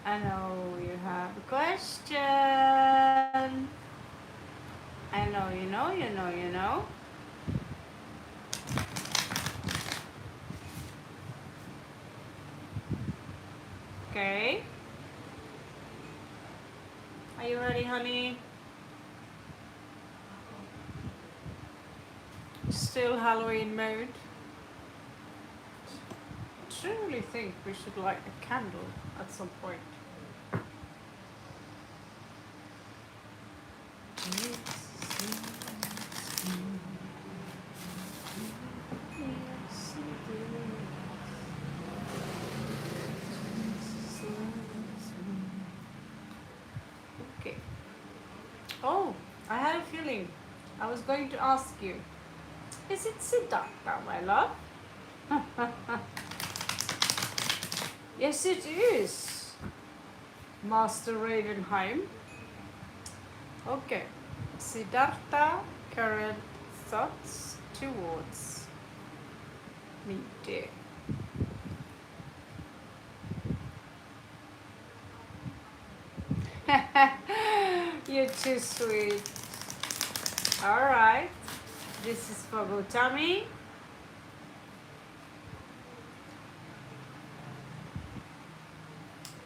I know you have a question. I know you know, you know, you know. Okay. Are you ready, honey? Still Halloween mode. I truly think we should light a candle at some point. Okay. Oh, I had a feeling. I was going to ask you. Is it Siddhartha, my love? Yes, it is. Master Ravenheim. Okay. Siddhartha, current thoughts towards me, dear. You're too sweet. Alright. This is for Gautami.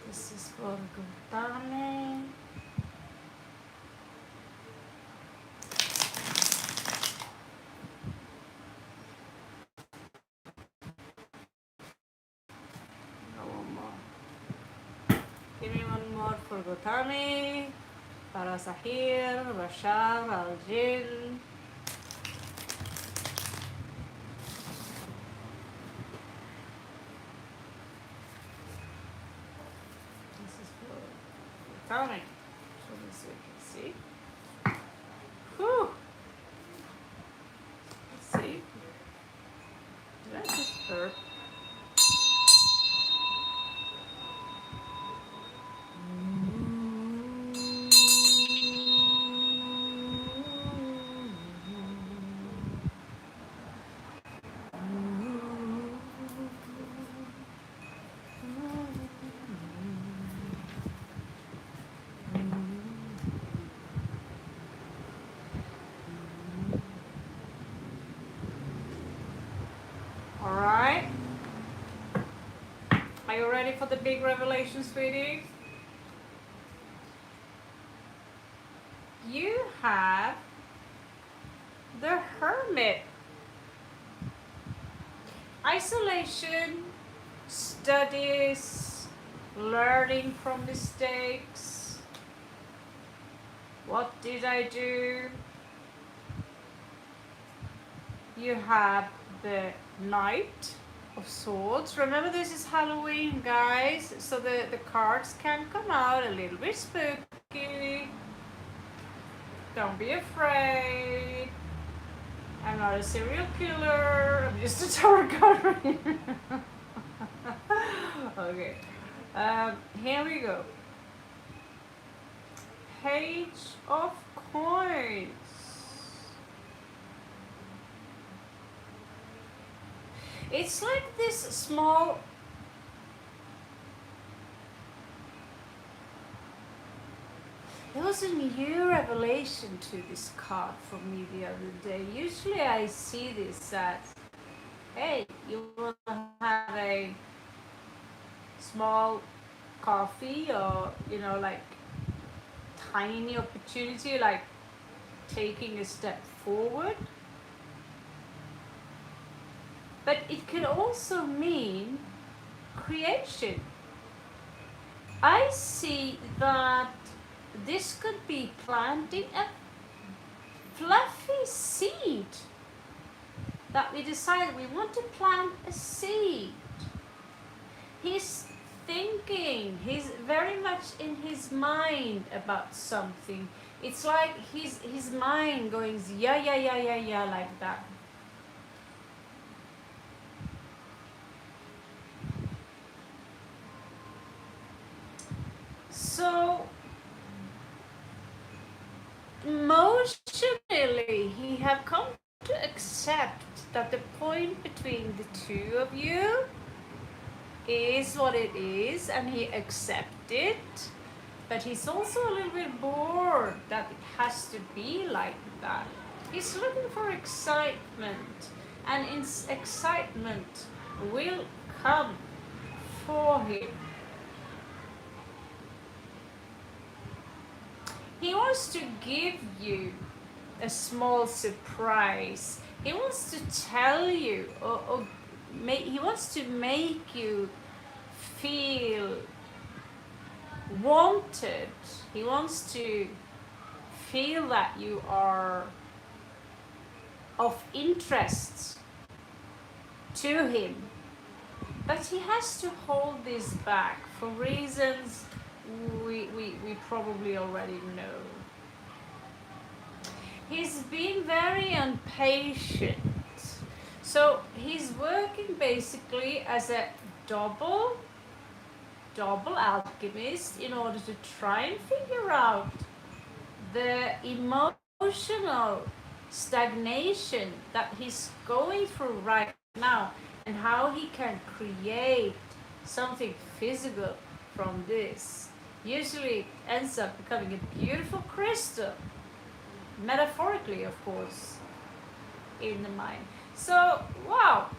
This is for Gautami. One more. Give me one more for Gautami. Para Sahir, Bashar, Al-Jin. This is for Gautami. So this we can see. Whew. Let's see. Did I just burp? Alright. Are you ready for the big revelation, sweetie? You have the Hermit. Isolation, studies, learning from mistakes. What did I do? You have the Knight of Swords. Remember, this is Halloween, guys, so the cards can come out a little bit spooky. Don't be afraid. I'm not a serial killer. I'm just a tarot card reader. Okay. Here we go. Page of Coins. It's like this small There was a new revelation to this card for me the other day. Usually I see this as, hey, you want to have a small coffee or, like tiny opportunity, like taking a step forward. But it could also mean creation. I see that this could be planting a fluffy seed. That we decide we want to plant a seed. He's thinking, he's very much in his mind about something. It's like his mind going yeah, like that. So emotionally, he have come to accept that the point between the two of you is what it is, and he accepts it, but he's also a little bit bored that it has to be like that. He's looking for excitement, and excitement will come for him. He wants to give you a small surprise. He wants to tell you, he wants to make you feel wanted. He wants to feel that you are of interest to him. But he has to hold this back for reasons we probably already know. He's being very impatient. So he's working basically as a double alchemist in order to try and figure out the emotional stagnation that he's going through right now, and how he can create something physical from this. Usually it ends up becoming a beautiful crystal, metaphorically of course, in the mind. So wow,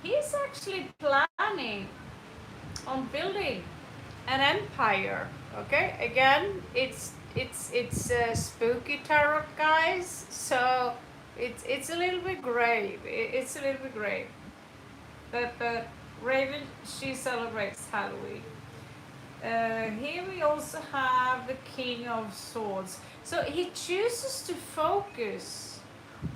he's actually planning on building an empire. Okay, again, it's spooky tarot, guys. So it's a little bit grave. It's a little bit grave. But Raven, she celebrates Halloween. Here we also have the King of Swords. So he chooses to focus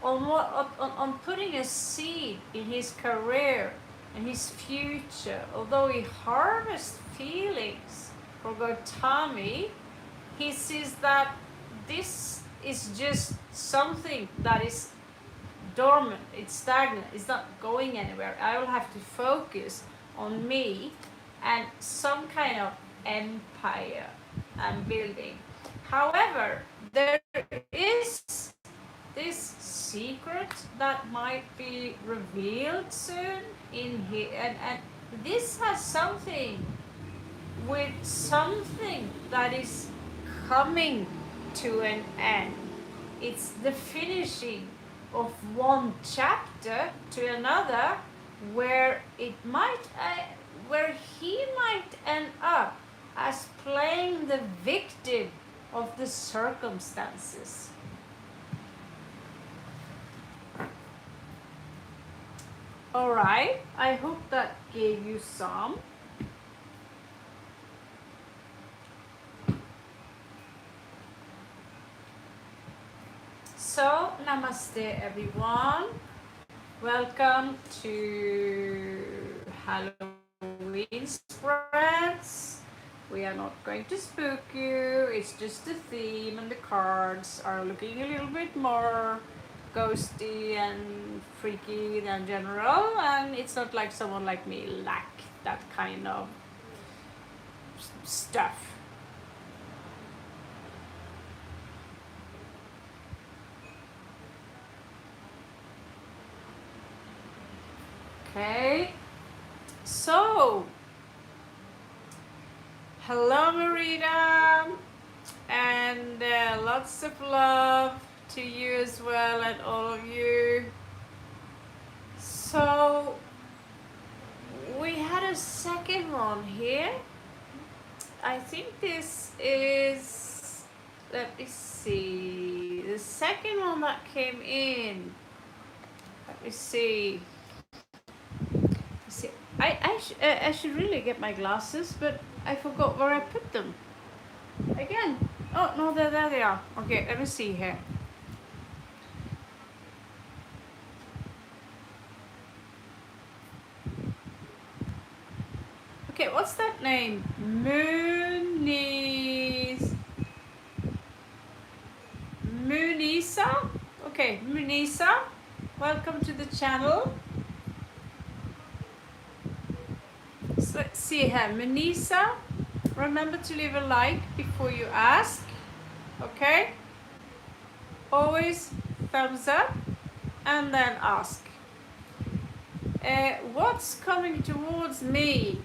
on putting a seed in his career and his future. Although he harvests feelings for Gautami, he sees that this is just something that is dormant, it's stagnant, it's not going anywhere. I will have to focus on me and some kind of empire I'm building. However, there is this secret that might be revealed soon in here, and this has something with something that is coming to an end. It's the finishing of one chapter to another, where it might where he might end up as playing the victim of the circumstances. All right, I hope that gave you some. So, namaste everyone. Welcome to Halloween spreads. We are not going to spook you, it's just the theme, and the cards are looking a little bit more ghosty and freaky than general, and it's not like someone like me lack that kind of stuff. Okay, so hello Marita, and lots of love to you as well, and all of you. So we had a second one here. I think this is, let me see, the second one that came in. Let me see. I should really get my glasses, but I forgot where I put them. Again. Oh, no, there they are. Okay, let me see here. Okay, what's that name? Munisa? Okay, Munisa, welcome to the channel. So let's see here, Munisa, remember to leave a like before you ask, okay? Always thumbs up and then ask. What's coming towards me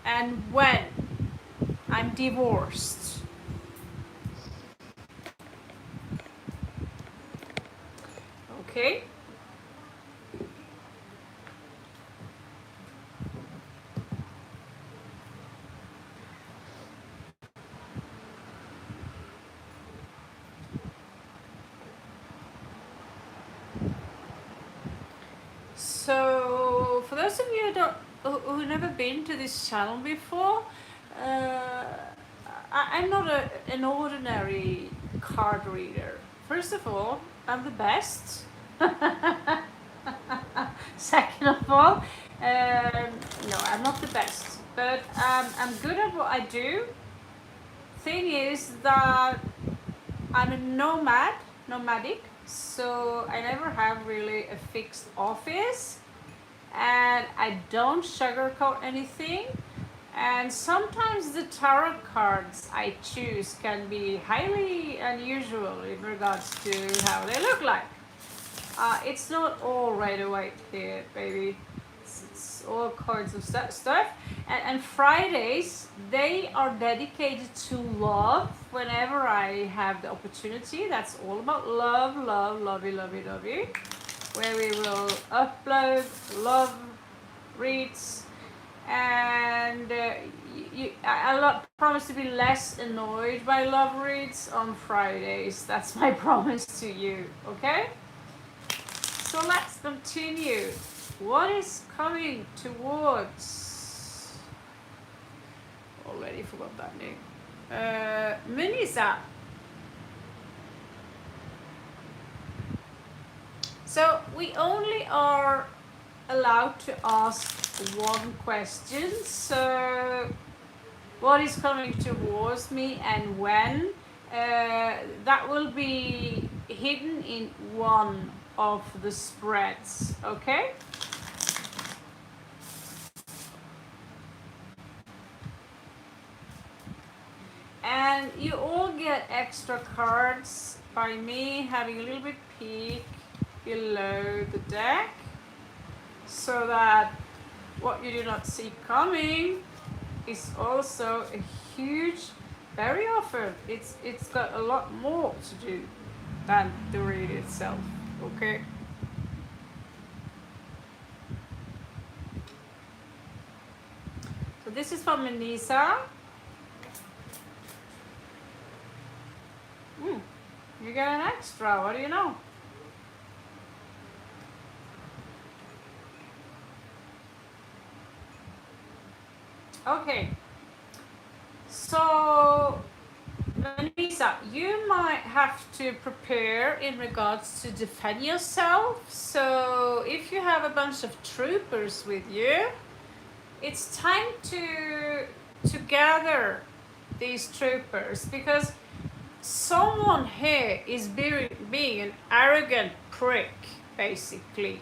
and when I'm divorced? Okay. So, for those of you who've never been to this channel before, I'm not an ordinary card reader. First of all, I'm the best. Second of all, no, I'm not the best, but I'm good at what I do. Thing is that I'm a nomadic, so I never have really a fixed office, and I don't sugarcoat anything. And sometimes the tarot cards I choose can be highly unusual in regards to how they look like. It's not all right away here, baby. It's all kinds of stuff. And Fridays, they are dedicated to love whenever I have the opportunity. That's all about love, love, lovey, lovey, lovey. Where we will upload love reads. And I promise to be less annoyed by love reads on Fridays. That's my promise to you, okay? So let's continue. What is coming towards... Already forgot that name. Munisa. So we only are allowed to ask one question. So what is coming towards me and when? That will be hidden in one of the spreads, okay? And you all get extra cards by me having a little bit peek below the deck, so that what you do not see coming is also a huge, very often it's got a lot more to do than the read itself, okay? So this is from Anissa. You get an extra, what do you know? Okay, so Anissa, you might have to prepare in regards to defend yourself. So if you have a bunch of troopers with you, it's time to gather these troopers, because someone here is being an arrogant prick, basically.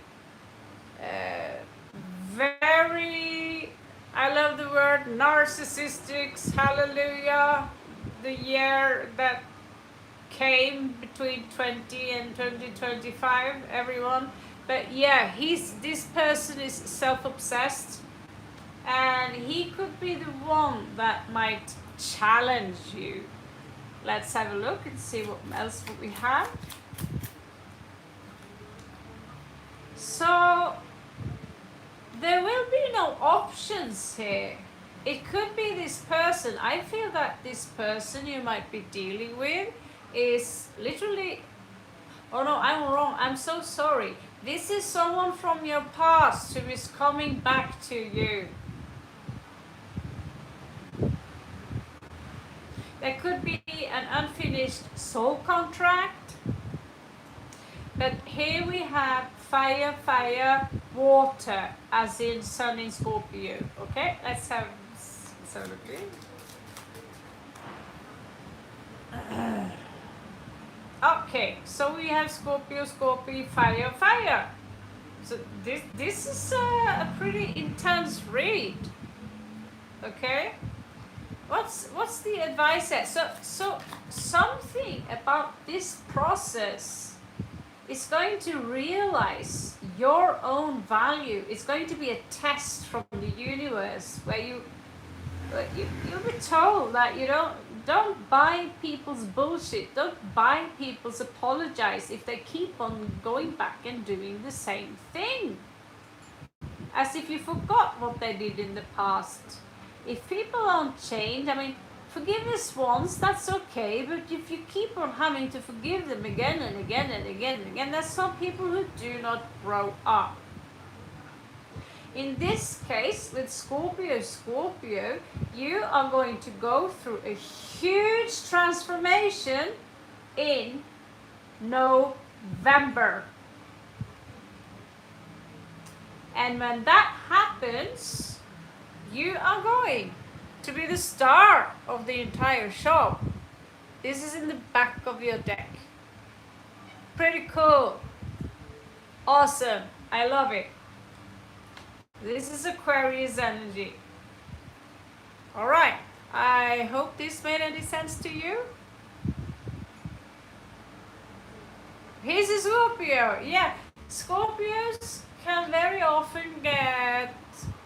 Very, I love the word narcissistics, hallelujah, the year that came between 20 and 2025, everyone. But yeah, this person is self-obsessed, and he could be the one that might challenge you. Let's have a look and see what else we have. So there will be no options here. It could be this person. I feel that this person you might be dealing with is literally... Oh no, I'm wrong. I'm so sorry. This is someone from your past who is coming back to you. There could be an unfinished soul contract. But here we have fire, fire, water, as in Sun in Scorpio. Okay, let's have a look here. Okay, so we have Scorpio, Scorpio, fire, fire. So this is a pretty intense read. Okay. What's the advice there? So something about this process is going to realize your own value. It's going to be a test from the universe where you'll be told that you don't buy people's bullshit. Don't buy people's apologize if they keep on going back and doing the same thing. As if you forgot what they did in the past. If people don't change, I mean, forgiveness once, that's okay, but if you keep on having to forgive them again and again and again and again, that's some people who do not grow up. In this case, with Scorpio, you are going to go through a huge transformation in November. And when that happens, you are going to be the star of the entire show. This is in the back of your deck. Pretty cool. Awesome. I love it. This is Aquarius energy. Alright. I hope this made any sense to you. Here's a Scorpio. Yeah. Scorpios can very often get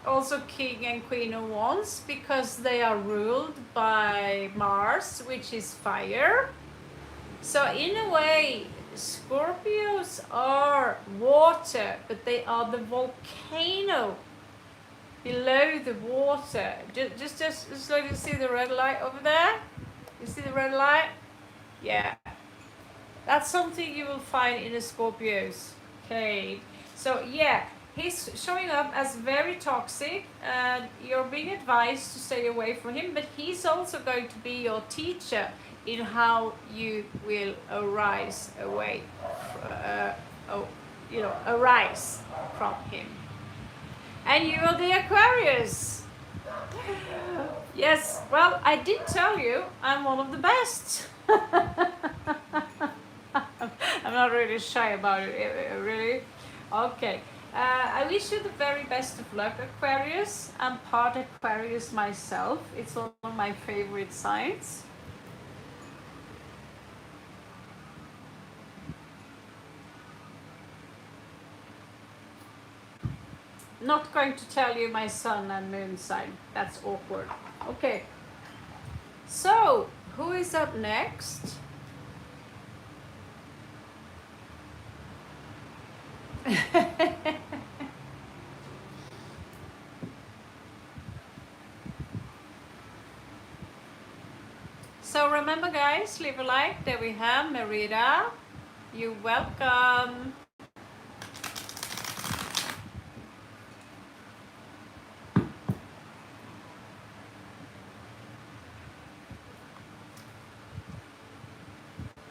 also King and Queen of Wands because they are ruled by Mars, which is fire. So in a way, Scorpios are water, but they are the volcano below the water. Just like you see the red light over there. You see the red light? Yeah. That's something you will find in the Scorpios. Okay. So yeah, he's showing up as very toxic, and you're being advised to stay away from him, but he's also going to be your teacher in how you will arise from him. And you are the Aquarius. Yes, well, I did tell you I'm one of the best. I'm not really shy about it, really. Okay, I wish you the very best of luck, Aquarius. I'm part Aquarius myself. It's one of my favorite signs. Not going to tell you my sun and moon sign. That's awkward. Okay, so who is up next? So remember, guys, leave a like. There we have Merida. You're welcome.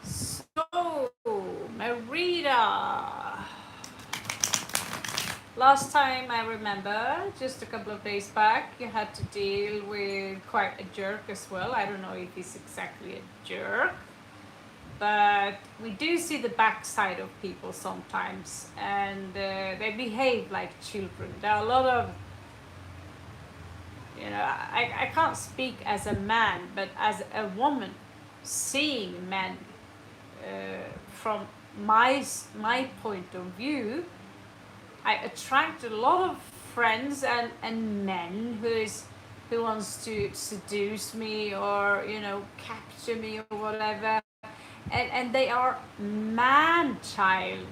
So Merida. Last time I remember, just a couple of days back, you had to deal with quite a jerk as well. I don't know if he's exactly a jerk, but we do see the backside of people sometimes, and they behave like children. There are a lot of, I can't speak as a man, but as a woman, seeing men from my point of view, I attract a lot of friends and men who wants to seduce me or capture me or whatever, and they are man-child,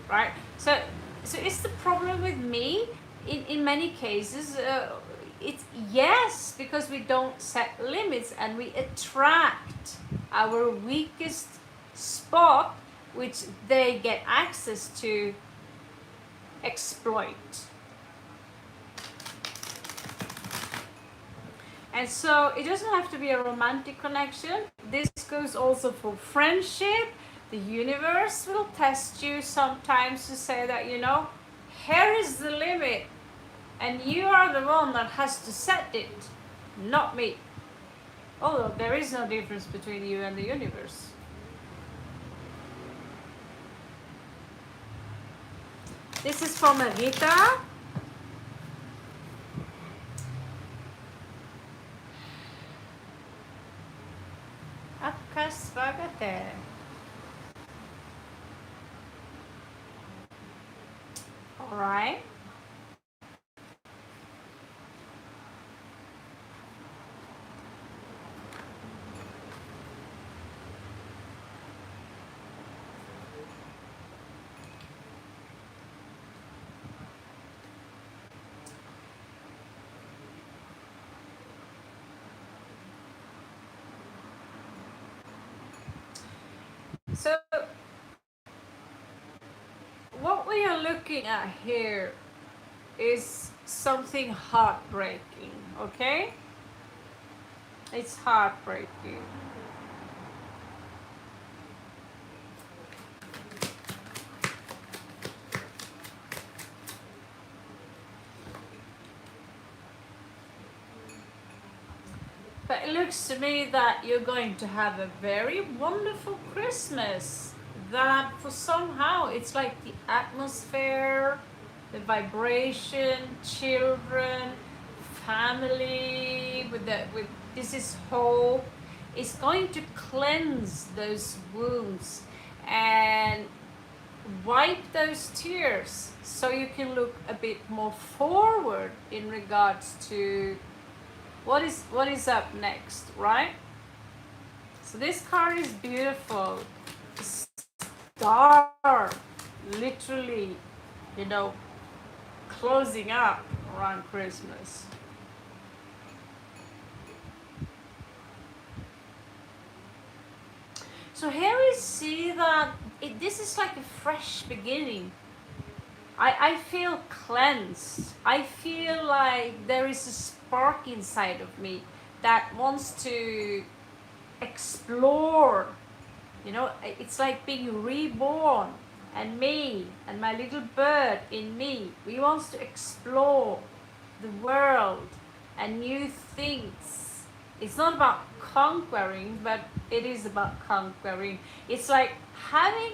right? So it's the problem with me in many cases. It's yes, because we don't set limits and we attract our weakest spot, which they get access to exploit. And so it doesn't have to be a romantic connection. This goes also for friendship. The universe will test you sometimes to say that, here is the limit, and you are the one that has to set it, not me. Although there is no difference between you and the universe. This is from Rita. Akka svagate. right? So what we are looking at here is something heartbreaking, okay? It's heartbreaking. But it looks to me that you're going to have a very wonderful Christmas. That for somehow it's like the atmosphere, the vibration, children, family, with this is hope. It's going to cleanse those wounds and wipe those tears so you can look a bit more forward in regards to what is up next, right? So this card is beautiful. Star, literally, you know, closing up around Christmas. So here we see that this is like a fresh beginning. I feel cleansed. I feel like there is a spark inside of me that wants to explore. You know, it's like being reborn, and me and my little bird in me, we want to explore the world and new things. It's not about conquering, but it is about conquering. It's like having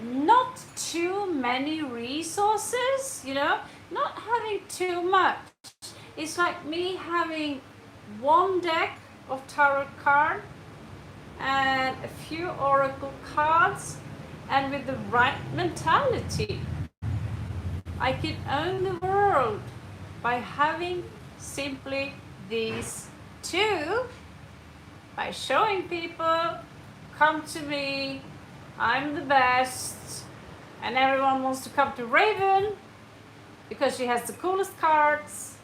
not too many resources, you know, not having too much. It's like me having one deck of tarot cards and a few oracle cards, and with the right mentality, I can own the world by having simply these two, by showing people, come to me, I'm the best, and everyone wants to come to Raven because she has the coolest cards,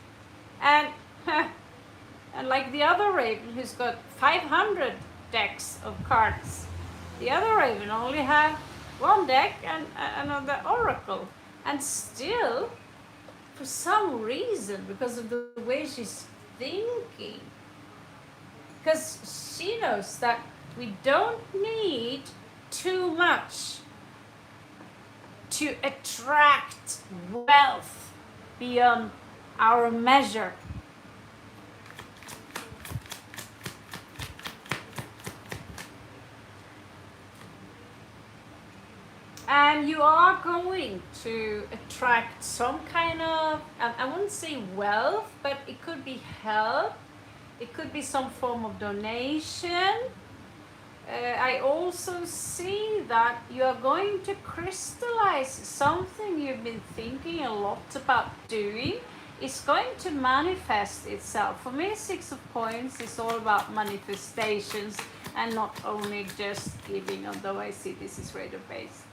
and and like the other Raven who's got 500 decks of cards, the other Raven only have one deck and another oracle, and still, for some reason, because of the way she's thinking, because she knows that we don't need too much to attract wealth beyond our measure. And you are going to attract some kind of, I wouldn't say wealth, but it could be help. It could be some form of donation. I also see that you are going to crystallize something you've been thinking a lot about doing. It's going to manifest itself. For me, Six of Coins is all about manifestations and not only just giving, although I see this is radar based.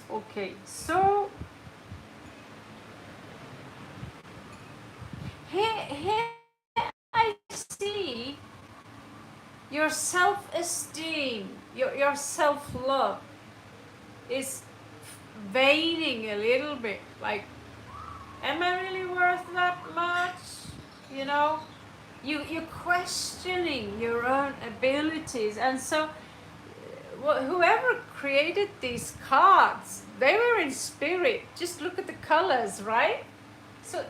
Okay, so here I see your self-esteem, your self-love is waning a little bit. Like, am I really worth that much? You know, you're questioning your own abilities. And so whoever created these cards, they were in spirit. Just look at the colors, right? So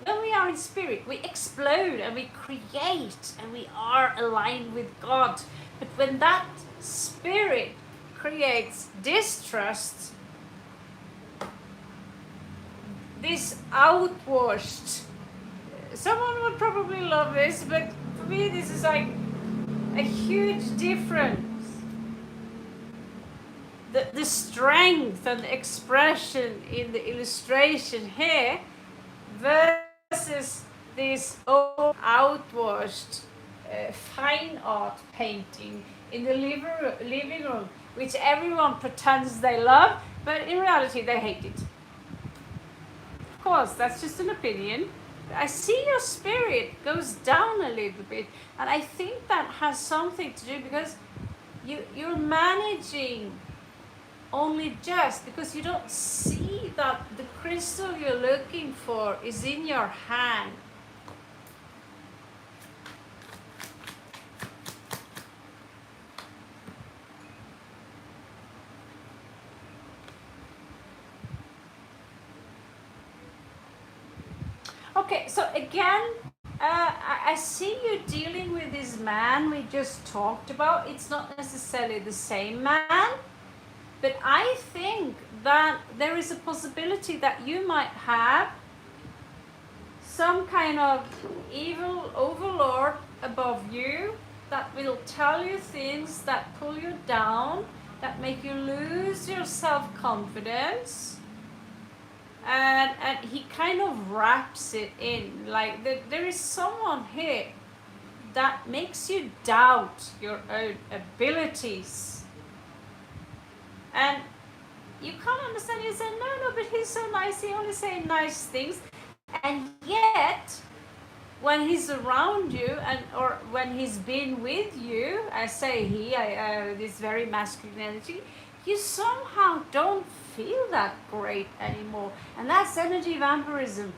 when we are in spirit, we explode and we create and we are aligned with God. But when that spirit creates distrust, this outwashed, someone would probably love this, but for me this is like a huge difference the strength and the expression in the illustration here versus this old outwashed fine art painting in the living room, which everyone pretends they love, but in reality they hate it. Of course, that's just an opinion. I see your spirit goes down a little bit, and I think that has something to do because you're managing only just because you don't see that the crystal you're looking for is in your hand. Okay, so again, I see you dealing with this man we just talked about. It's not necessarily the same man, but I think that there is a possibility that you might have some kind of evil overlord above you that will tell you things that pull you down, that make you lose your self-confidence. And he kind of wraps it in, like there is someone here that makes you doubt your own abilities. And you can't understand, you say, no, but he's so nice, he only says nice things. And yet, when he's around you, or when he's been with you, I say this very masculine energy, you somehow don't feel that great anymore. And that's energy vampirism.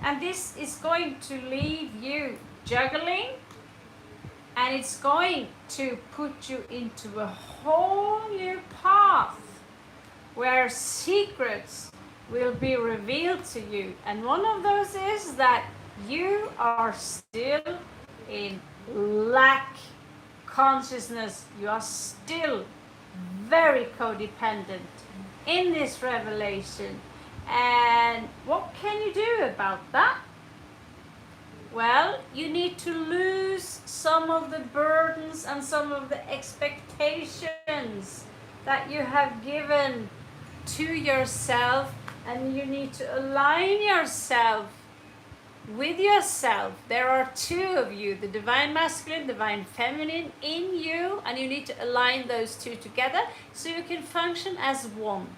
And this is going to leave you juggling, and it's going to put you into a whole new path where secrets will be revealed to you. And one of those is that you are still in lack consciousness. You are still very codependent in this revelation. And what can you do about that? Well, you need to lose some of the burdens and some of the expectations that you have given to yourself, and you need to align yourself with yourself. There are two of you, the divine masculine, divine feminine in you, and you need to align those two together so you can function as one.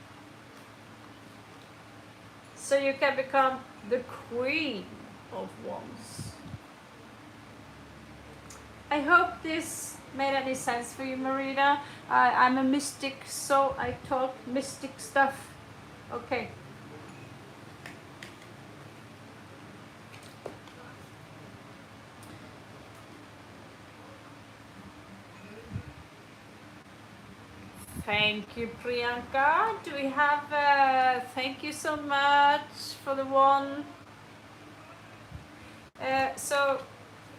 So you can become the queen of wands. I hope this made any sense for you, Marina. I'm a mystic, so I talk mystic stuff. Okay. Thank you, Priyanka. Do we have, thank you so much for the one. So,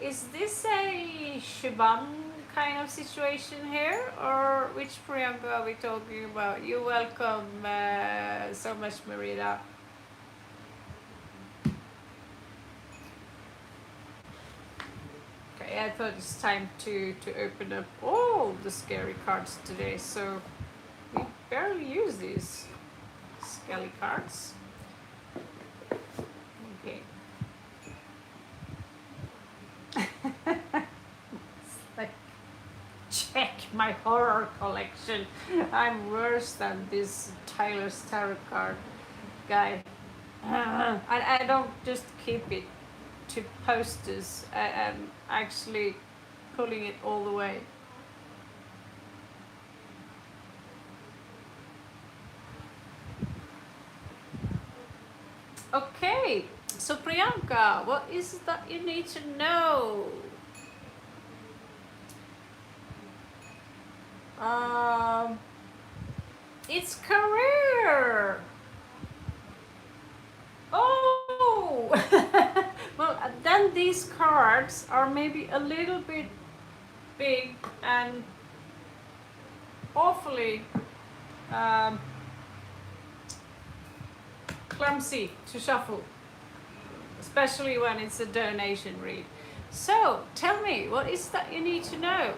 is this a Shubham kind of situation here, or which Priyanka are we talking about? You're welcome so much, Marina. Okay, I thought it's time to open up all the scary cards today, so we barely use these scary cards. Okay. Like, check my horror collection. I'm worse than this Tyler's tarot card guy. I don't just keep it to posters. I'm actually pulling it all the way. Okay, so Priyanka, what is it that you need to know? It's career. Oh, well, then these cards are maybe a little bit big and awfully clumsy to shuffle, especially when it's a donation read. So tell me, what is that you need to know?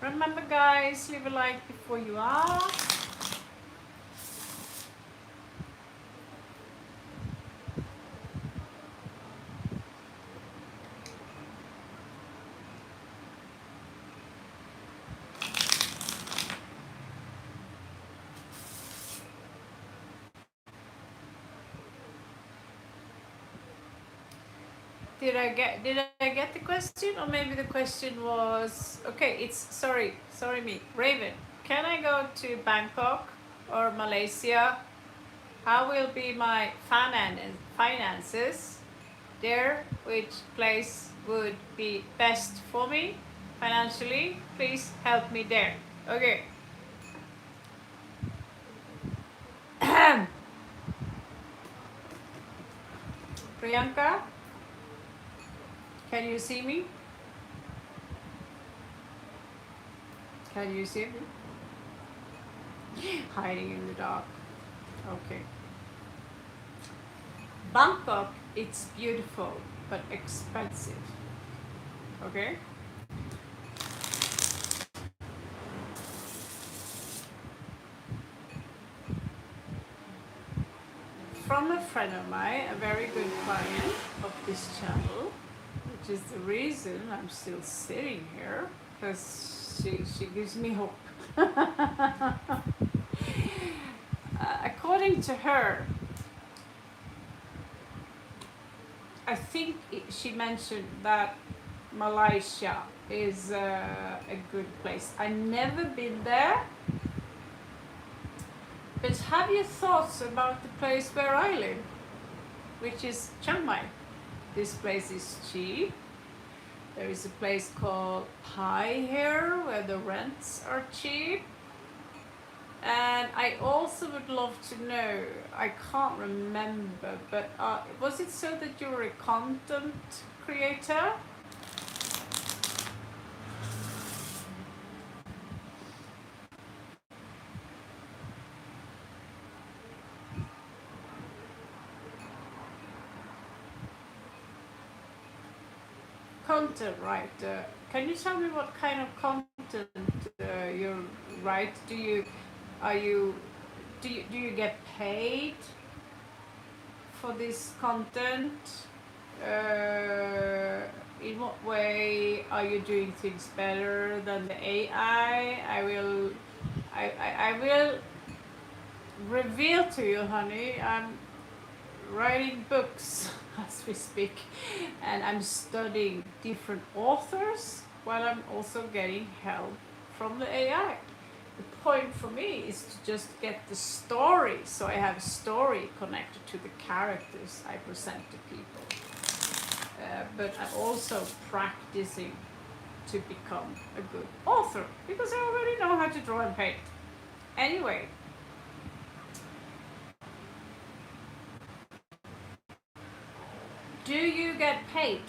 Remember guys, leave a like before you ask. Did I get the question, or maybe the question was okay? It's sorry me, Raven. Can I go to Bangkok or Malaysia? How will be my finances there? Which place would be best for me financially? Please help me there. Okay. Priyanka, can you see me? Can you see me? Hiding in the dark. Okay. Bangkok, it's beautiful but expensive. Okay? From a friend of mine, a very good client of this channel, which is the reason I'm still sitting here, because she gives me hope. According to her, I think she mentioned that Malaysia is a good place. I've never been there, but have you thoughts about the place where I live, which is Chiang Mai? This place is cheap. There is a place called Pai here where the rents are cheap. And I also would love to know, I can't remember, but was it so that you were a content creator? Content writer. Can you tell me what kind of content you write? Do you get paid for this content? In what way are you doing things better than the AI? I will reveal to you, honey. I'm writing books as we speak, and I'm studying different authors while I'm also getting help from the AI. The point for me is to just get the story, so I have a story connected to the characters I present to people. But I'm also practicing to become a good author, because I already know how to draw and paint. Anyway, do you get paid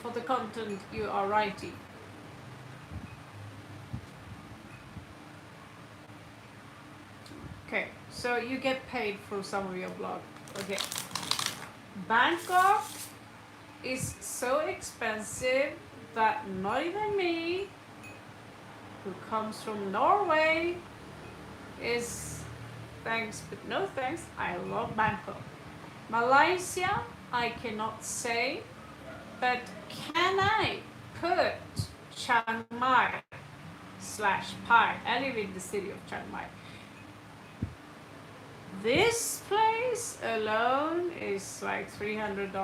for the content you are writing? Okay, so you get paid for some of your blog. Okay. Bangkok is so expensive that not even me, who comes from Norway, is thanks but no thanks. I love Bangkok. Malaysia, I cannot say, but can I put Chiang Mai / Pai? I live in the city of Chiang Mai. This place alone is like $300,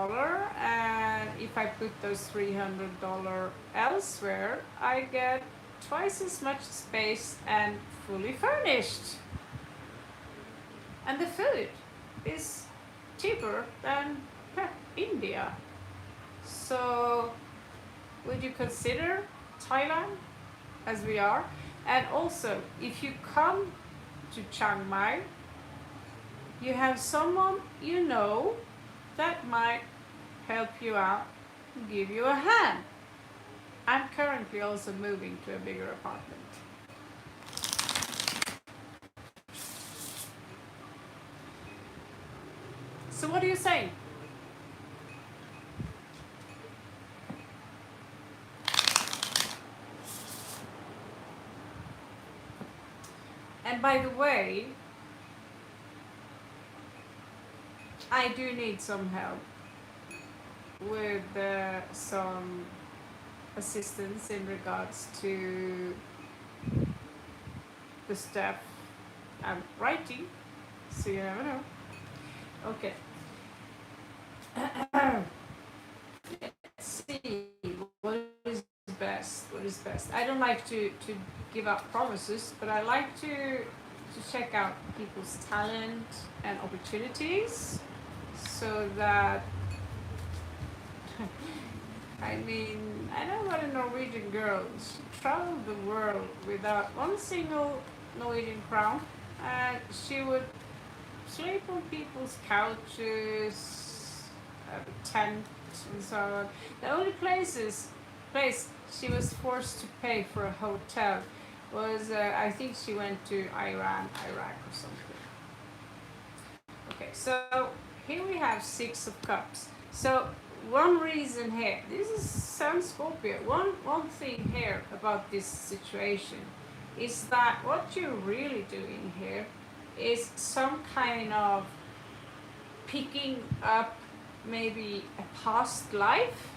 and if I put those $300 elsewhere, I get twice as much space and fully furnished. And the food is cheaper than India. So would you consider Thailand, as we are? And also, if you come to Chiang Mai, you have someone you know that might help you out, give you a hand. I'm currently also moving to a bigger apartment. So what do you say? And by the way, I do need some help with some assistance in regards to the stuff I'm writing, so you never know. Okay. Let's see what is best. What is best? I don't like to give out promises, but I like to check out people's talent and opportunities, so that I mean, I know what a Norwegian girl, she traveled the world without one single Norwegian crown, and she would sleep on people's couches, have a tent, and so on. The only place she was forced to pay for a hotel was, I think she went to Iran, Iraq, or something. Okay, so here we have Six of Cups. So one reason here, this is Sun Scorpio. One thing here about this situation is that what you're really doing here is some kind of picking up maybe a past life.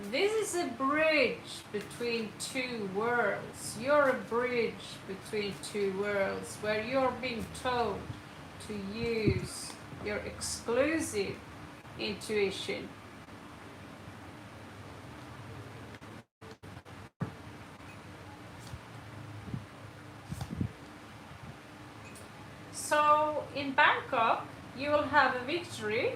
This is a bridge between two worlds. You're a bridge between two worlds where you're being told to use your exclusive intuition. So in Bangkok, you will have a victory.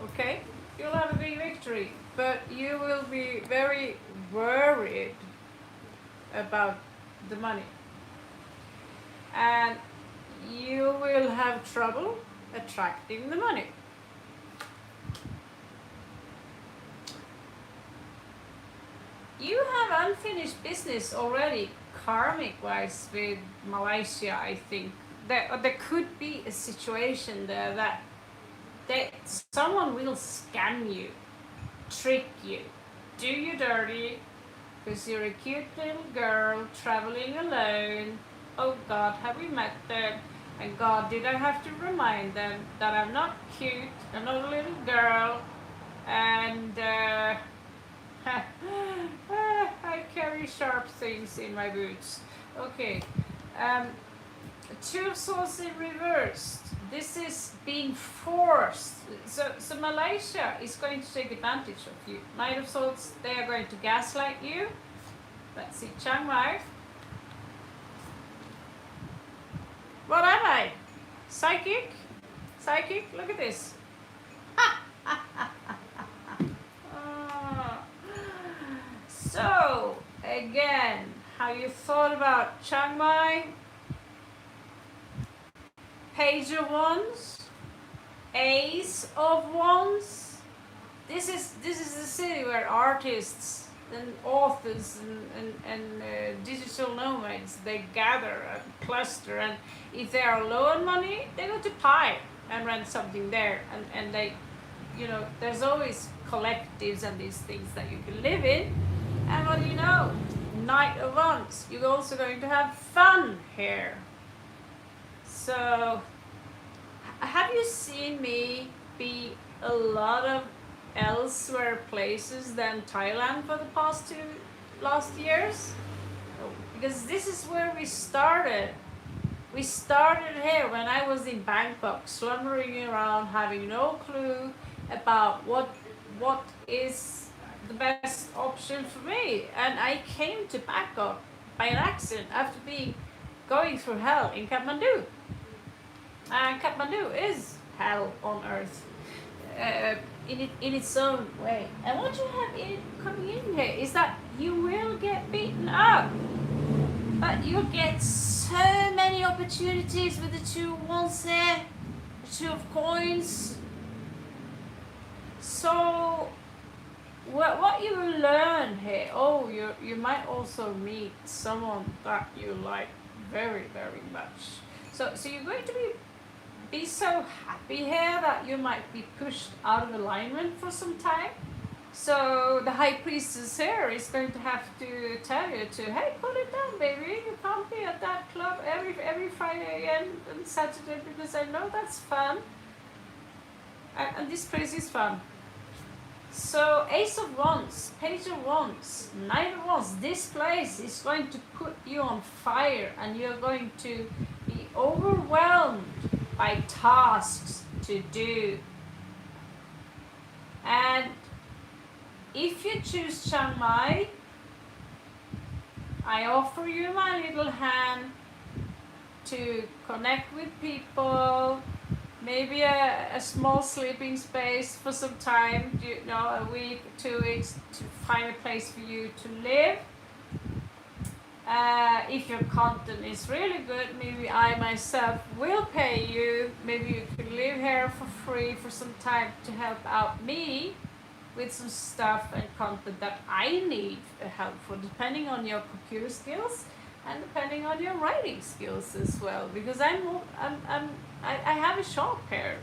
Okay? You'll have a big victory, but you will be very worried about the money. And you will have trouble attracting the money. You have unfinished business already, karmic-wise, with Malaysia, I think. There could be a situation there that someone will scam you, trick you, do you dirty, because you're a cute little girl traveling alone. Oh God, have we met them? And God, did I have to remind them that I'm not cute, I'm not a little girl, and I carry sharp things in my boots. Okay, Two of Swords in reversed. This is being forced. So Malaysia is going to take advantage of you. Knight of Swords, they are going to gaslight you. Let's see, Chiang Mai. What am I? Psychic? Psychic? Look at this. So, again, have you thought about Chiang Mai? Page of Wands, Ace of Wands. This is the city where artists and authors and digital nomads, they gather and cluster, and if they are low on money, they go to Pi and rent something there, and they, you know, there's always collectives and these things that you can live in. And what do you know? Knight of Wands. You're also going to have fun here. So, have you seen me be a lot of elsewhere places than Thailand for the past last years? Because this is where we started. We started here when I was in Bangkok, slumbering around, having no clue about what is the best option for me. And I came to Bangkok by an accident after going through hell in Kathmandu. And Kathmandu is hell on earth in its own way. And what you have coming in here is that you will get beaten up, but you'll get so many opportunities with the two wands there, the two of coins. So what you will learn here, you might also meet someone that you like very, very much. So you're going to be so happy here that you might be pushed out of alignment for some time. So the high priestess here is going to have to tell you to, hey, put it down, baby. You can't be at that club every Friday and Saturday because I know that's fun. And this place is fun. So Ace of Wands, Page of Wands, Knight of Wands, this place is going to put you on fire and you're going to be overwhelmed by tasks to do. And if you choose Chiang Mai, I offer you my little hand to connect with people, maybe a small sleeping space for some time, you know, a week, 2 weeks, to find a place for you to live. If your content is really good, maybe I myself will pay you. Maybe you can live here for free for some time to help out me with some stuff and content that I need help for, depending on your computer skills and depending on your writing skills as well. Because I have a shop here,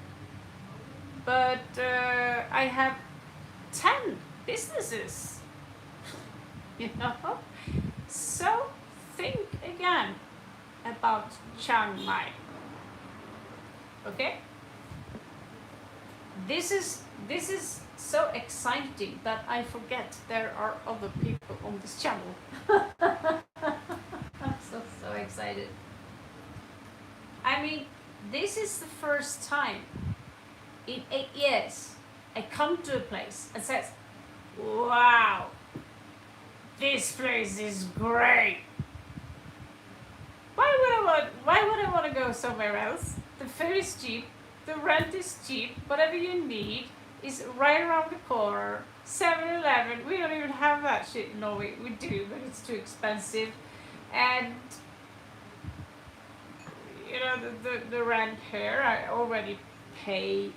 but I have 10 businesses, you know. So think again about Chiang Mai. Okay? This is so exciting that I forget there are other people on this channel. I'm so excited. I mean, this is the first time in 8 years I come to a place and says, wow, this place is great. Why would I want to go somewhere else? The fare is cheap, the rent is cheap, whatever you need is right around the corner. 7-Eleven, we don't even have that shit in Norway. We do, but it's too expensive. And you know, the rent here, I already pay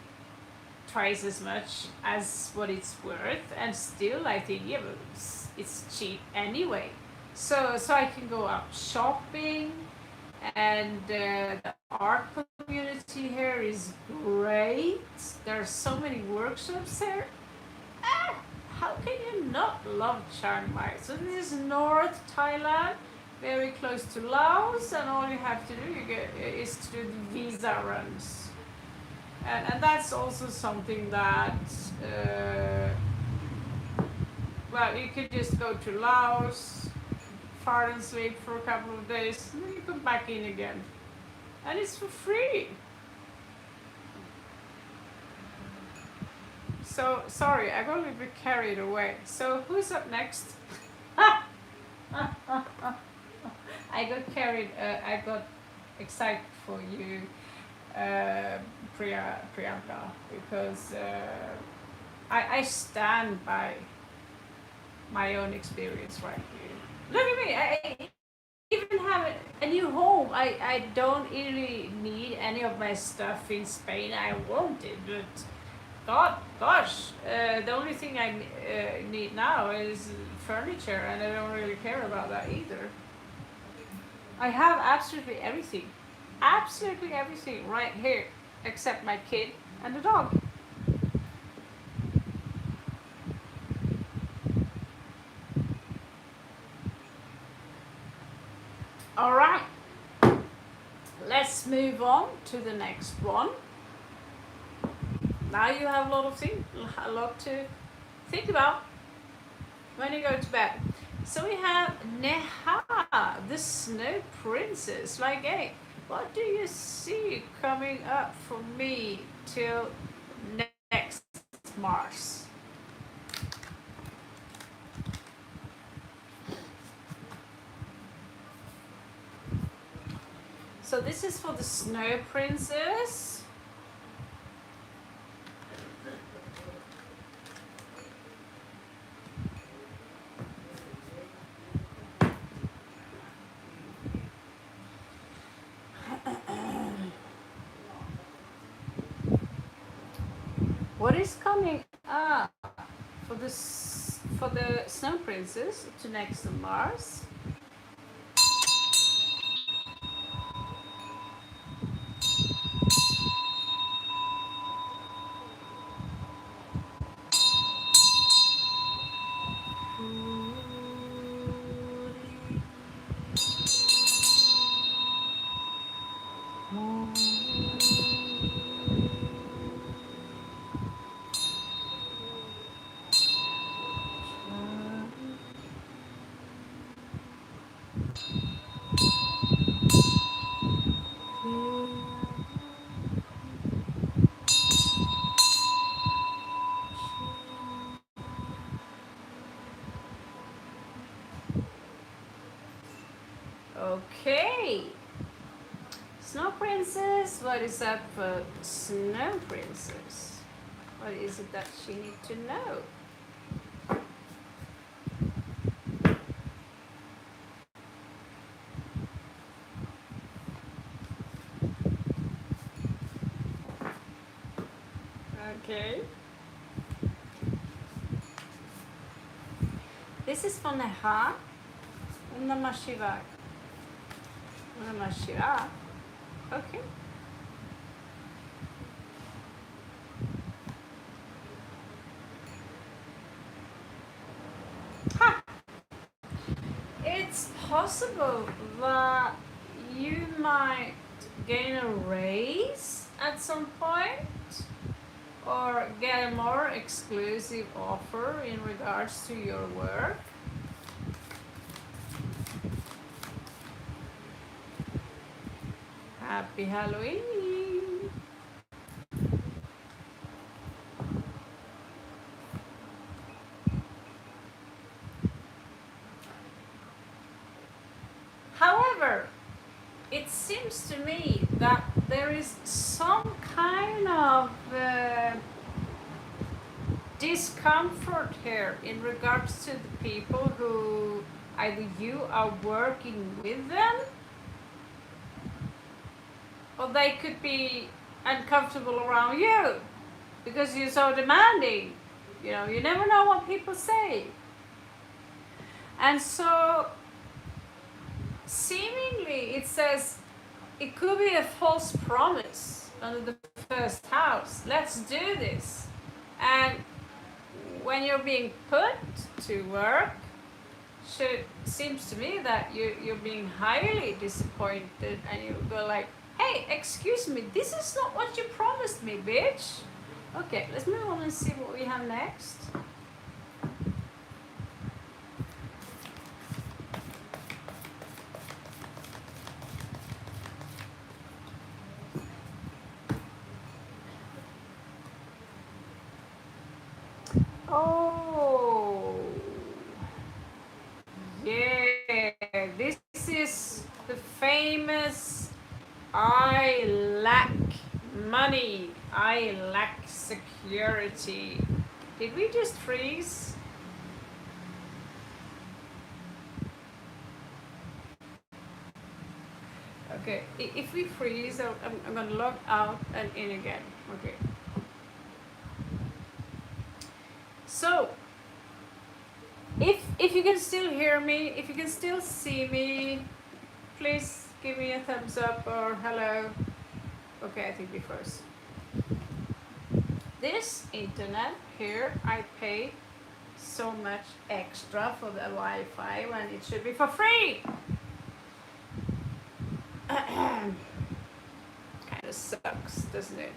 twice as much as what it's worth, and still I think, yeah, but it's cheap anyway. So I can go out shopping, and the art community here is great. There are so many workshops here. How can you not love Chiang Mai? So this is North Thailand, very close to Laos, and all you have to do is to do the visa runs. And that's also something that, well, you could just go to Laos, fart and sleep for a couple of days, and then you come back in again. And it's for free. So, sorry, I got a little bit carried away. So, who's up next? I got excited for you, Priyanka, because I stand by my own experience right here. Look at me, I even have a new home. I don't really need any of my stuff in Spain. I want it, but gosh, the only thing I need now is furniture, and I don't really care about that either. I have absolutely everything right here, except my kid and the dog. All right, let's move on to the next one. Now you have a lot to think about when you go to bed. So we have Neha, the Snow Princess. Like, hey, what do you see coming up for me till next Mars? So this is for the Snow Princess. What is coming up for the Snow Princess to next Mars? Okay. Snow Princess, what is up for Snow Princess? What is it that she needs to know? Okay. This is from the heart. Namah Shivaya. Namah Shivaya. Okay. Ha! It's possible that you might gain a raise at some point or get a more exclusive offer in regards to your work. Happy Halloween! However, it seems to me that there is some kind of discomfort here in regards to the people who either you are working with them or they could be uncomfortable around you because you're so demanding. You know, you never know what people say. And so seemingly it says it could be a false promise under the first house. Let's do this. And when you're being put to work, seems to me that you're being highly disappointed and you go like, hey, excuse me, this is not what you promised me, bitch. Okay, let's move on and see what we have next. Oh, yeah, this is the famous I lack money, I lack security. Did we just freeze? Okay, if we freeze, I'm gonna log out and in again. Okay. So, if you can still hear me, if you can still see me, please give me a thumbs up or hello. Okay, I think we froze. This internet here, I pay so much extra for the Wi-Fi when it should be for free. Kind of sucks, doesn't it?